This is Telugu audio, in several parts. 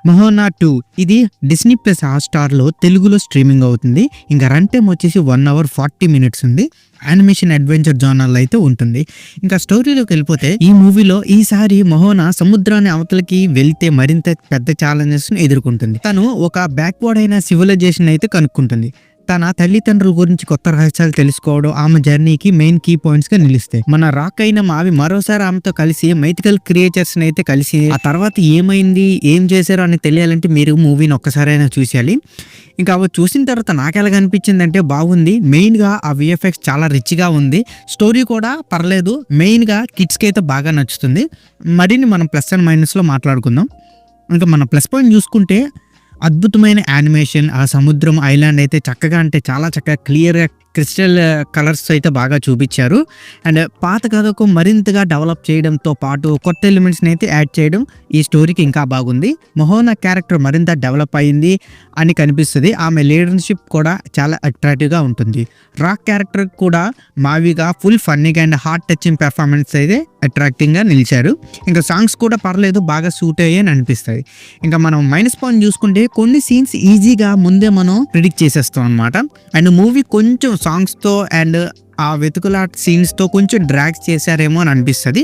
మహోనా 2 ఇది డిస్నీ ప్లస్ హాట్‌స్టార్‌లో తెలుగులో స్ట్రీమింగ్ అవుతుంది. ఇంకా రన్ టైమ్ వచ్చేసి 1 అవర్ 40 మినిట్స్ ఉంది. యానిమేషన్ అడ్వెంచర్ జోనర్‌లో అయితే ఉంటుంది. ఇంకా స్టోరీలోకి వెళ్ళిపోతే ఈ మూవీలో ఈసారి మహోనా సముద్రాన్ని అవతలకి వెళ్తే మరింత పెద్ద ఛాలెంజెస్‌ని ఎదుర్కొంటుంది. తను ఒక బ్యాక్వర్డ్ అయిన సివిలైజేషన్ అయితే కనుక్కుంటుంది. తన తల్లిదండ్రుల గురించి కొత్త రహస్యాలు తెలుసుకోవడం ఆమె జర్నీకి మెయిన్ కీ పాయింట్స్ గా నిలుస్తాయి. మన రాక్ అయిన మావి మరోసారి ఆమెతో కలిసి మైథికల్ క్రియేచర్స్ అయితే కలిసి ఆ తర్వాత ఏమైంది ఏం చేశారో అని తెలియాలంటే మీరు మూవీని ఒక్కసారైనా చూసేయాలి. ఇంకా అవి చూసిన తర్వాత నాకు ఎలాగ అనిపించింది అంటే బాగుంది. మెయిన్ గా ఆ విఎఫ్ఎక్స్ చాలా రిచ్ గా ఉంది. స్టోరీ కూడా పర్లేదు. మెయిన్ గా కిడ్స్ కి అయితే బాగా నచ్చుతుంది. మరిన్ని మనం ప్లస్ అండ్ మైనస్ లో మాట్లాడుకుందాం. ఇంకా మన ప్లస్ పాయింట్ చూసుకుంటే అద్భుతమైన యానిమేషన్, ఆ సముద్రం ఐలాండ్ అయితే చక్కగా అంటే చాలా చక్కగా క్లియర్గా క్రిస్టల్ కలర్స్ అయితే బాగా చూపించారు. అండ్ పాత కథకు మరింతగా డెవలప్ చేయడంతో పాటు కొత్త ఎలిమెంట్స్ని అయితే యాడ్ చేయడం ఈ స్టోరీకి ఇంకా బాగుంది. మహోనా క్యారెక్టర్ మరింత డెవలప్ అయింది అని కనిపిస్తుంది. ఆమె లీడర్షిప్ కూడా చాలా అట్రాక్టివ్గా ఉంటుంది. రాక్ క్యారెక్టర్ కూడా మావిగా ఫుల్ ఫన్నీగా అండ్ హార్ట్ టచింగ్ పెర్ఫార్మెన్స్ అయితే అట్రాక్టింగ్గా నిలిచారు. ఇంకా సాంగ్స్ కూడా పర్లేదు, బాగా సూట్ అయ్యాయని అనిపిస్తాయి. ఇంకా మనం మైనస్ పాయింట్ చూసుకుంటే కొన్ని సీన్స్ ఈజీగా ముందే మనం ప్రిడిక్ట్ చేసేస్తాం అనమాట. అండ్ మూవీ కొంచెం సాంగ్స్తో అండ్ ఆ వెతుకులాట సీన్స్తో కొంచెం డ్రాగ్ చేశారేమో అని అనిపిస్తుంది.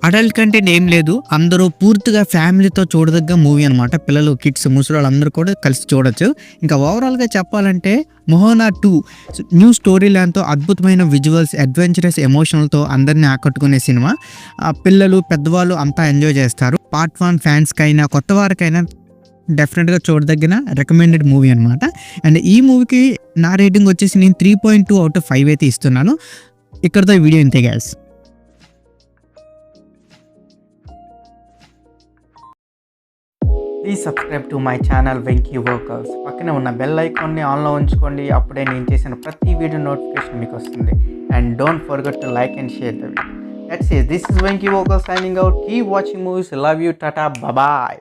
అడల్ట్ కంటెంట్ ఏం లేదు, అందరూ పూర్తిగా ఫ్యామిలీతో చూడదగ్గ మూవీ అనమాట. పిల్లలు, కిడ్స్, ముసలి అందరూ కూడా కలిసి చూడొచ్చు. ఇంకా ఓవరాల్గా చెప్పాలంటే మహోనా 2 న్యూ స్టోరీ లైన్తో అద్భుతమైన విజువల్స్, అడ్వెంచరస్ ఎమోషనల్తో అందరినీ ఆకట్టుకునే సినిమా. పిల్లలు, పెద్దవాళ్ళు అంతా ఎంజాయ్ చేస్తారు. పార్ట్ 1 ఫ్యాన్స్కైనా కొత్త వారికైనా డెఫినెట్గా చూడదగిన రికమెండెడ్ మూవీ అనమాట. అండ్ ఈ మూవీకి నా రేటింగ్ వచ్చేసి నేను 3.2/5 అయితే ఇస్తున్నాను. ఇక్కడతో ఈ వీడియో ఇంతే guys. Please subscribe to my channel Venky workers. పక్కనే ఉన్న బెల్ ఐకాన్ని ఆన్లో ఉంచుకోండి. అప్పుడే నేను చేసిన ప్రతి వీడియో నోటిఫికేషన్ మీకు వస్తుంది. And don't forget to like and share the video. That's it. This is Venky Vocal signing out. Keep watching movies. Love you. Tata. Bye bye.